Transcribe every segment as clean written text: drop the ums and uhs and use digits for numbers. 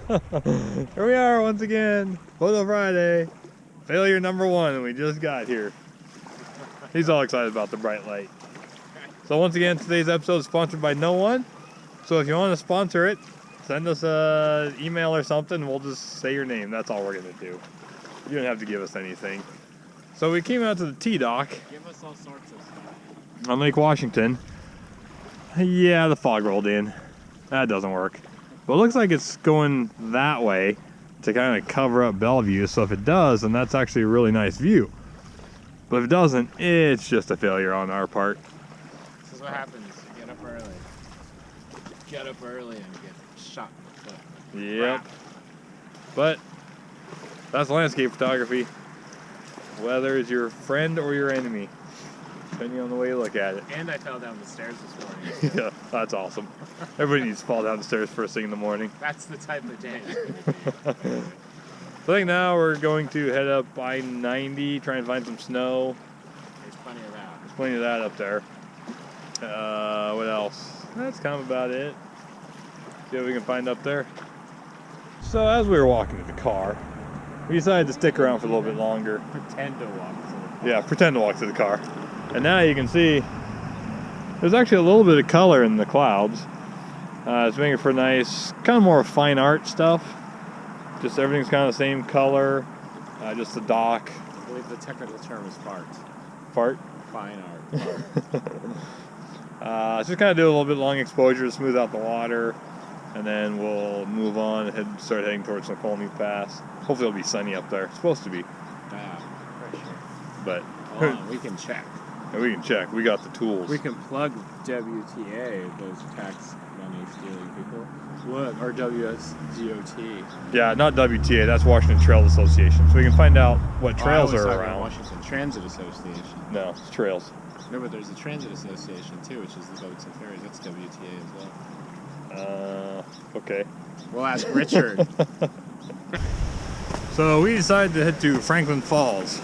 Here we are once again, Photo Friday. Failure number 1, and we just got here. He's all excited about the bright light. So once again, today's episode is sponsored by no one. So if you want to sponsor it, send us an email or something. We'll just say your name. That's all we're going to do. You don't have to give us anything. So we came out to the T-Dock. Give us all sorts of stuff. On Lake Washington. Yeah, the fog rolled in. That doesn't work. But it looks like it's going that way to kind of cover up Bellevue. So if it does, then that's actually a really nice view. But if it doesn't, it's just a failure on our part. This is what happens. You get up early. Get up early and get shot in the foot. Yep. But that's landscape photography. Weather is your friend or your enemy, depending on the way you look at it. And I fell down the stairs this morning. Yeah, that's awesome. Everybody needs to fall down the stairs first thing in the morning. That's the type of day. So I think now we're going to head up I-90, try and find some snow. There's plenty of that. There's plenty of that up there. What else? That's kind of about it. See what we can find up there. So as we were walking to the car, we decided to stick around for a little bit longer. Pretend to walk to the car. Yeah, pretend to walk to the car. And now you can see there's actually a little bit of color in the clouds. It's making for nice, kind of more fine art stuff. Just everything's kind of the same color. Just the dock. I believe the technical term is fart. Fart? Fine art. Fart. Just kind of do a little bit long exposure to smooth out the water. And then we'll move on and start heading towards Snoqualmie Pass. Hopefully it'll be sunny up there. It's supposed to be. Yeah, for sure. But Hold on, we can check. we can check. We got the tools. We can plug WTA, those tax money stealing people. What? Or WSGOT. Yeah, not WTA. That's Washington Trails Association. So we can find out what trails are around. Washington Transit Association. No, it's trails. No, but there's the Transit Association too, which is the boats and ferries. That's WTA as well. Okay. We'll ask Richard. So we decided to head to Franklin Falls.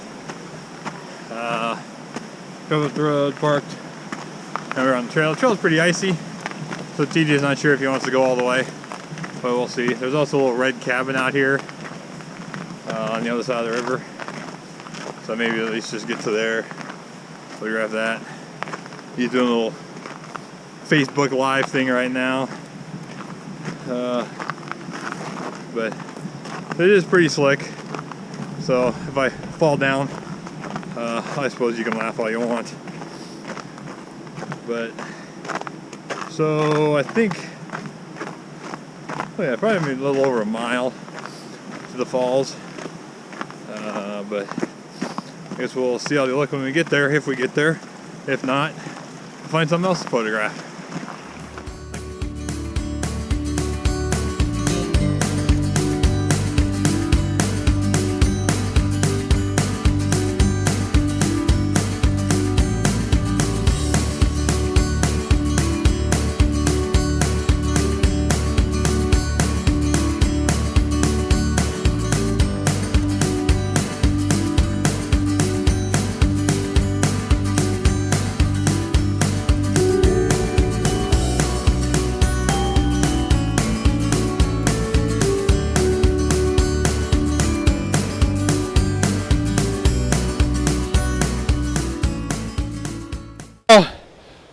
Go up the road, parked, and we're on the trail. The trail's pretty icy, so TJ's not sure if he wants to go all the way, but we'll see. There's also a little red cabin out here on the other side of the river, so maybe at least just get to there, photograph that. He's doing a little Facebook Live thing right now. But it is pretty slick, so if I fall down, I suppose you can laugh all you want. But so I think, oh yeah, probably a little over a mile to the falls. But I guess we'll see how they look when we get there, if we get there. If not, we'll find something else to photograph.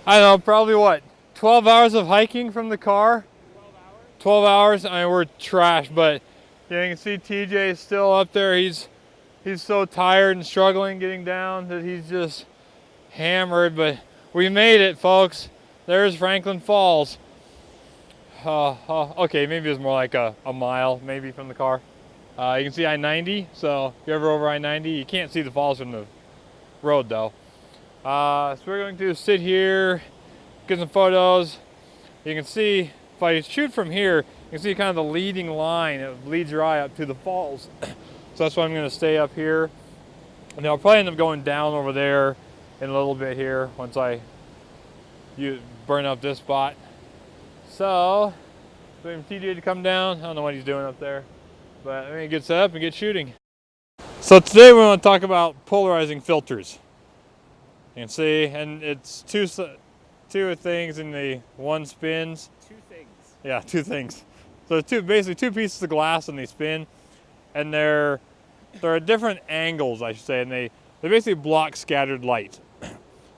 I don't know, probably what, 12 hours of hiking from the car? 12 hours? I mean, we're trash, but yeah, you can see TJ is still up there. He's so tired and struggling getting down that he's just hammered, but we made it, folks. There's Franklin Falls. Okay, maybe it was more like a mile maybe from the car. You can see I-90, so if you're ever over I-90, you can't see the falls from the road though. So we're going to sit here, get some photos. You can see, if I shoot from here, you can see kind of the leading line. It leads your eye up to the falls. So that's why I'm going to stay up here. And I'll probably end up going down over there in a little bit here once I burn up this spot. So, waiting for TJ to come down. I don't know what he's doing up there, but I'm going to get set up and get shooting. So today we want to talk about polarizing filters. You can see, and it's two things in the one spins. Two things. Yeah, two things. So there's basically two pieces of glass and they spin, and they're at different angles, I should say, and they basically block scattered light.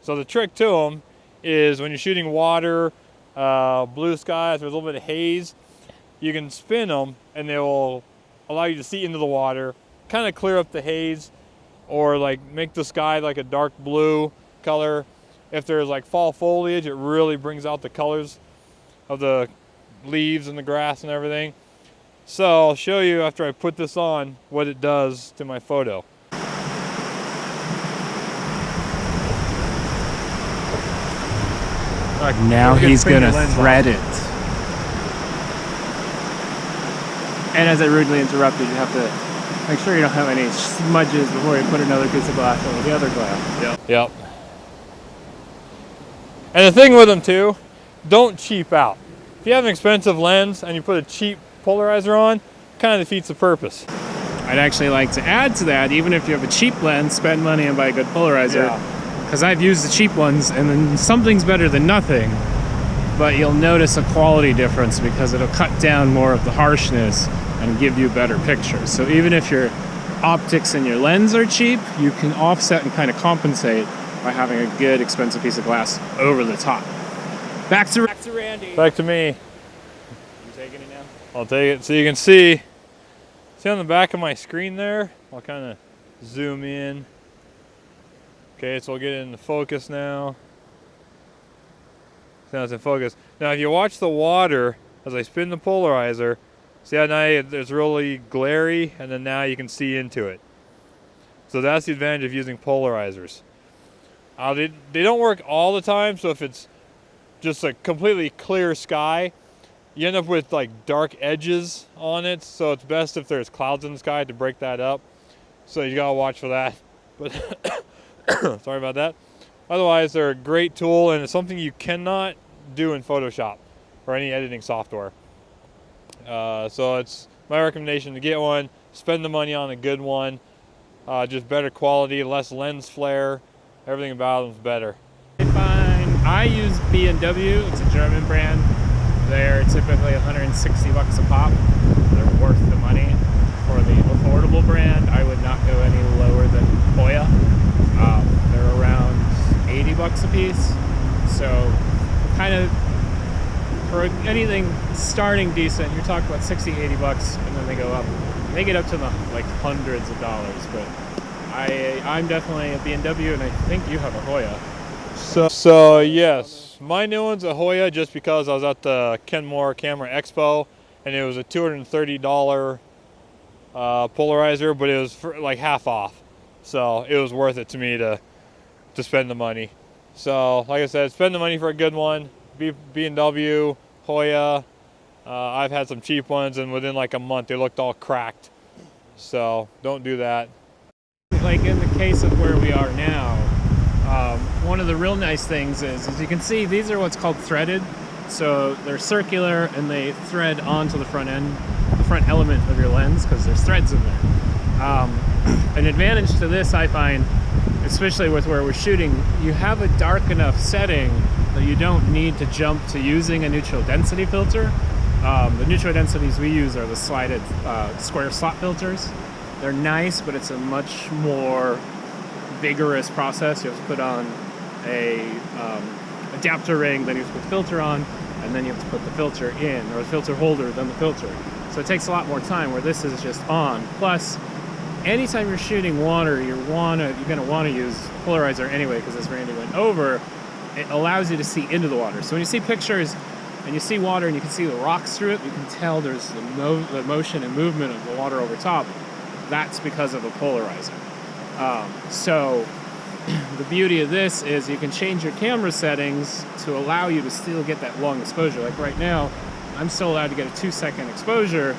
So the trick to them is when you're shooting water, blue sky, if there's a little bit of haze, you can spin them and they will allow you to see into the water, kind of clear up the haze, or like make the sky like a dark blue color. If there's like fall foliage, it really brings out the colors of the leaves and the grass and everything. So I'll show you after I put this on what it does to my photo. Now he's gonna thread it. And as I rudely interrupted, you have to make sure you don't have any smudges before you put another piece of glass over the other glass. Yep. And the thing with them too, don't cheap out. If you have an expensive lens and you put a cheap polarizer on, it kind of defeats the purpose. I'd actually like to add to that, even if you have a cheap lens, spend money and buy a good polarizer. Because I've used the cheap ones, and then something's better than nothing, but you'll notice a quality difference because it'll cut down more of the harshness and give you better pictures. So even if your optics and your lens are cheap, you can offset and kind of compensate by having a good expensive piece of glass over the top. Back to Randy. Back to me. You taking it now? I'll take it so you can see on the back of my screen there. I'll kind of zoom in. Okay, so we'll get it into focus now. So now it's in focus. Now if you watch the water as I spin the polarizer, see how now it's really glary, and then now you can see into it. So that's the advantage of using polarizers. They don't work all the time, so if it's just a completely clear sky, you end up with like dark edges on it, so it's best if there's clouds in the sky to break that up. So you gotta watch for that. But sorry about that. Otherwise, they're a great tool, and it's something you cannot do in Photoshop or any editing software. So it's my recommendation to get one, spend the money on a good one, just better quality, less lens flare, everything about them is better. I use B&W, it's a German brand. They're typically 160 bucks a pop. They're worth the money. For the affordable brand, I would not go any lower than Hoya. They're around 80 bucks a piece. So kind of, for anything starting decent, you're talking about 60, 80 bucks, and then they go up. They get up to the like hundreds of dollars, but I'm definitely a B&W, and I think you have a Hoya. So yes, my new one's a Hoya just because I was at the Kenmore Camera Expo and it was a $230 polarizer, but it was for like half off. So it was worth it to me to spend the money. So like I said, spend the money for a good one. B&W, Hoya. I've had some cheap ones, and within like a month they looked all cracked. So don't do that. Like in the case of where we are now, one of the real nice things is, as you can see, these are what's called threaded. So they're circular and they thread onto the front end, the front element of your lens, because there's threads in there. An advantage to this, I find, especially with where we're shooting, you have a dark enough setting that you don't need to jump to using a neutral density filter. The neutral densities we use are the slided square slot filters. They're nice, but it's a much more vigorous process. You have to put on a adapter ring, then you have to put the filter on, and then you have to put the filter in, or the filter holder, then the filter. So it takes a lot more time, where this is just on. Plus, anytime you're shooting water, you're gonna want to use polarizer anyway, because as Randy went over, it allows you to see into the water. So when you see pictures and you see water and you can see the rocks through it, you can tell there's the motion and movement of the water over top. That's because of the polarizer. So the beauty of this is you can change your camera settings to allow you to still get that long exposure. Like right now, I'm still allowed to get a 2-second exposure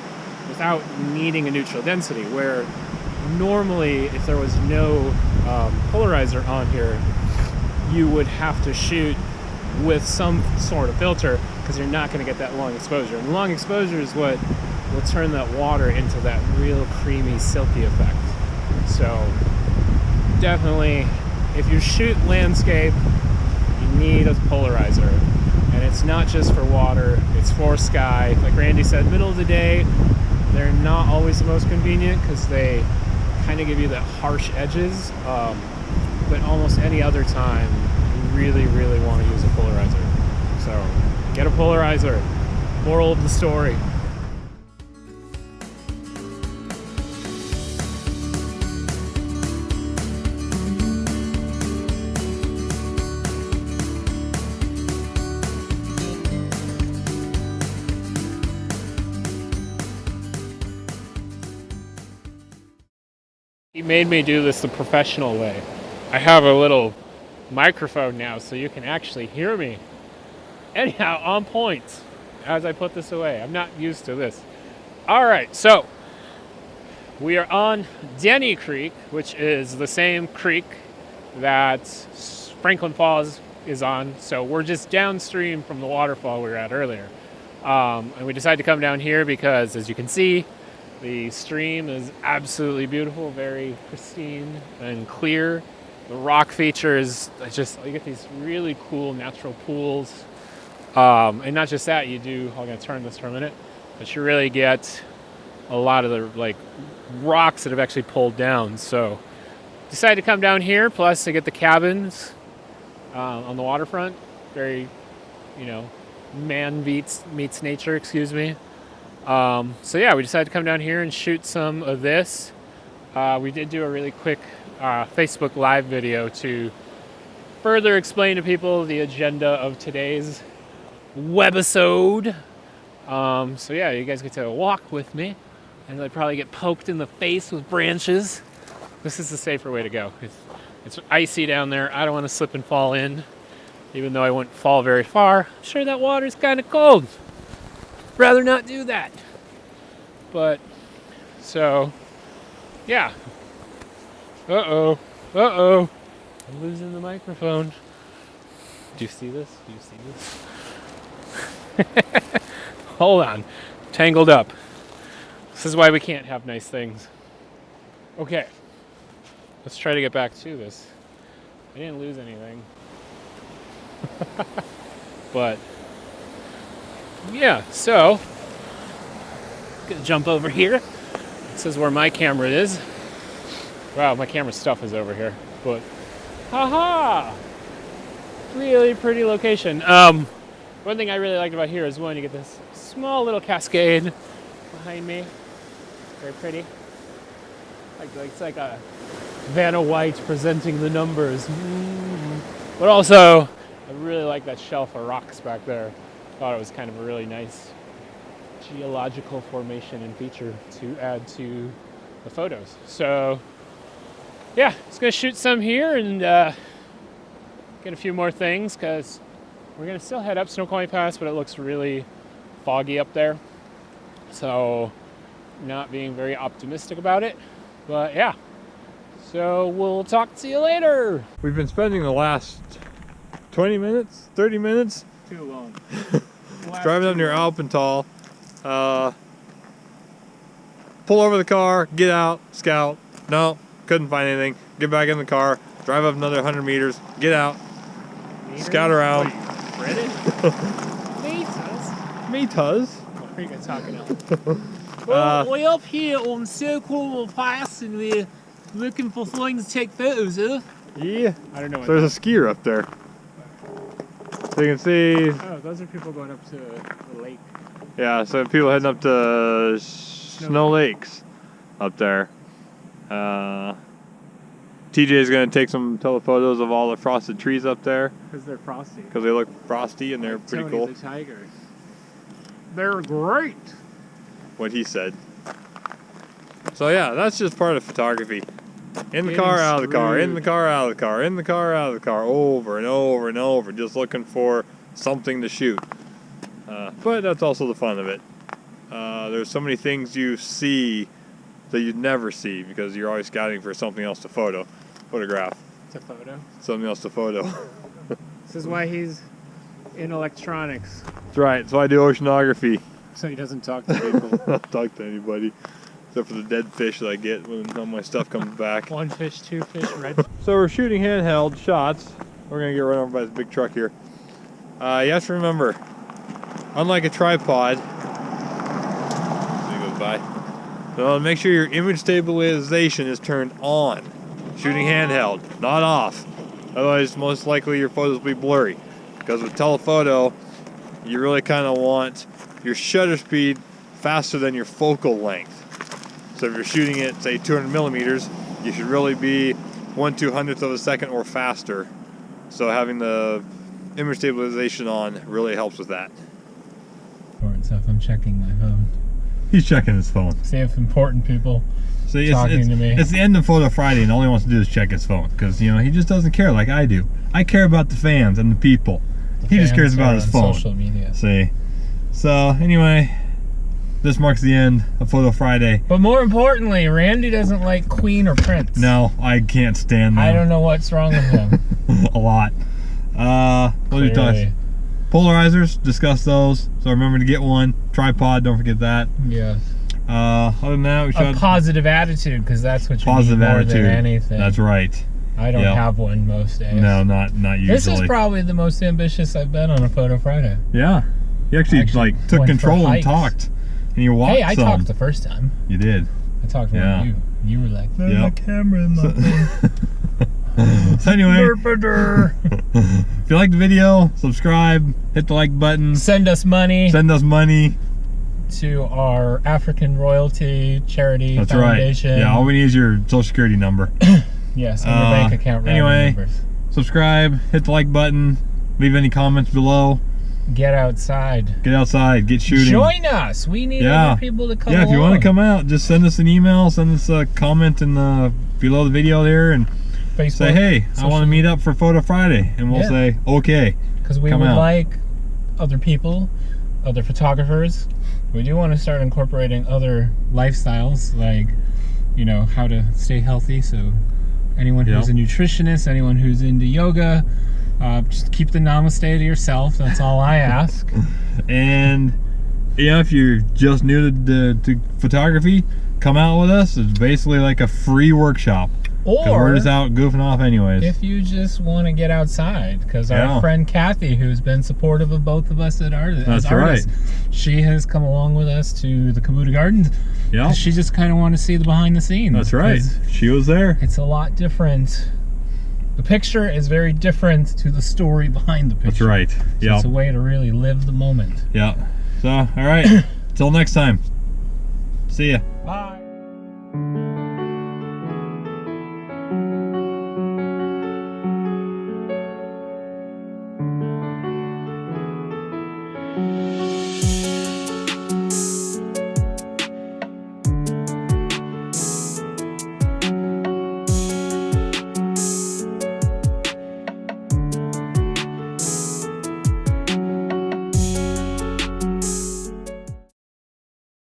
without needing a neutral density, where normally if there was no polarizer on here, you would have to shoot with some sort of filter, because you're not going to get that long exposure. And long exposure is what will turn that water into that real creamy, silky effect. So definitely, if you shoot landscape, you need a polarizer. And And it's not just for water, it's for sky. Like Randy said, middle of the day, they're not always the most convenient because they kind of give you the harsh edges. But almost any other time, you really, really want to use a polarizer. So get a polarizer. Moral of the story. He made me do this the professional way. I have a little microphone now so you can actually hear me. Anyhow, on point as I put this away. I'm not used to this. All right, so we are on Denny Creek, which is the same creek that Franklin Falls is on. So we're just downstream from the waterfall we were at earlier. And we decided to come down here because, as you can see, the stream is absolutely beautiful, very pristine and clear. The rock features, you get these really cool natural pools. And not just that, I'm gonna turn this for a minute, but you really get a lot of the rocks that have actually pulled down. So decided to come down here, plus to get the cabins on the waterfront. Very, man meets nature, excuse me. So yeah, we decided to come down here and shoot some of this. We did do a really quick Facebook Live video to further explain to people the agenda of today's webisode. So yeah, you guys get to walk with me, and they'll probably get poked in the face with branches. This is the safer way to go. It's icy down there. I don't want to slip and fall in, even though I wouldn't fall very far. I'm sure that water's kind of cold. Rather not do that. But, so, yeah. Uh-oh. I'm losing the microphone. Do you see this? Hold on. Tangled up. This is why we can't have nice things. Okay. Let's try to get back to this. I didn't lose anything. But, yeah, so gonna jump over here. This is where my camera is. Wow, my camera stuff is over here. But haha! Really pretty location. One thing I really liked about here is you get this small little cascade behind me. Very pretty. It's like a Vanna White presenting the numbers. But also, I really like that shelf of rocks back there. Thought it was kind of a really nice geological formation and feature to add to the photos. So yeah, just gonna shoot some here and get a few more things because we're gonna still head up Snoqualmie Pass, but it looks really foggy up there. So not being very optimistic about it, but yeah. So we'll talk to you later. We've been spending the last 20 minutes, 30 minutes Too long. driving up near Alpental. Pull over the car, get out, scout. No, couldn't find anything. Get back in the car, drive up another 100 meters, get out, scout around. Ready? Meters? What are you guys talking about? Well, we're up here on Snoqualmie Pass and we're looking for things to take photos of. Yeah. I don't know what There's a skier up there. So you can see. Oh, those are people going up to the lake. Yeah, so people heading up to Snow Lakes up there. TJ is going to take some telephotos of all the frosted trees up there. Because they're frosty. Because they look frosty and they're like pretty Tony cool. The tiger. They're great. What he said. So yeah, that's just part of photography. In the car, out of the car, in the car, out of the car, in the car, out of the car, over and over and over, just looking for something to shoot. But that's also the fun of it. There's so many things you see that you'd never see because you're always scouting for something else to photograph. It's a photo. Something else to photo. This is why he's in electronics. That's right, that's why I do oceanography. So he doesn't talk to people. I don't talk to anybody. Except for the dead fish that I get when all my stuff comes back. One fish, two fish, red. So we're shooting handheld shots. We're going to get run over by this big truck here. You have to remember, unlike a tripod, goes by. So make sure your image stabilization is turned on. Shooting handheld, not off. Otherwise, most likely your photos will be blurry. Because with telephoto, you really kind of want your shutter speed faster than your focal length. So if you're shooting at, say, 200 millimeters, you should really be 1/200th of a second or faster. So having the image stabilization on really helps with that. Important stuff. I'm checking my phone. He's checking his phone. See if important people See, talking to me. It's the end of Photo Friday, and all he wants to do is check his phone because he just doesn't care like I do. I care about the fans and the people. He just cares about his phone. Social media. See, so anyway, this marks the end of Photo Friday. But more importantly, Randy doesn't like Queen or Prince. No, I can't stand them. I don't know what's wrong with him. A lot. What are your thoughts? Polarizers, discuss those. So remember to get one. Tripod, don't forget that. Yes. Other than that, we should A positive attitude, because that's what you positive need more attitude. than anything. That's right. I don't have one most days. No, not usually. This is probably the most ambitious I've been on a Photo Friday. Yeah. You actually like took went control for and hikes. talked. And you walked Hey, I some. talked the first time. You did. I talked more than you. You were like, there's Yep. a camera in my phone. So anyway, Derpader. if you like the video, subscribe, hit the like button, Send us money send us money. to our African Royalty Charity That's Foundation. right. Yeah, all we need is your social security number. Yes, and your bank account routing anyway, numbers. subscribe, hit the like button, leave any comments below. Get outside. Get outside, get shooting. Join us. We need other people to come Yeah, if you want along. to come out, just send us an email, send us a comment in the below the video there, and Facebook, say, hey, I want to meet up for Photo Friday, and we'll say, okay. because we come would out. like other people, other photographers. We do want to start incorporating other lifestyles, like, how to stay healthy. So anyone who's a nutritionist, anyone who's into yoga, just keep the namaste to yourself. That's all I ask. And if you're just new to photography, come out with us. It's basically like a free workshop. 'Cause Or we're just out goofing off anyways. if you just want to get outside, because our friend Kathy, who's been supportive of both of us as artists, she has come along with us to the Kabuta Gardens. Yeah, She just kind of wanted to see the behind the scenes. that's right. She was there. It's a lot different. The picture is very different to the story behind the picture. That's right. So Yeah. it's a way to really live the moment. Yeah. So, all right. Till next time. See ya. Bye.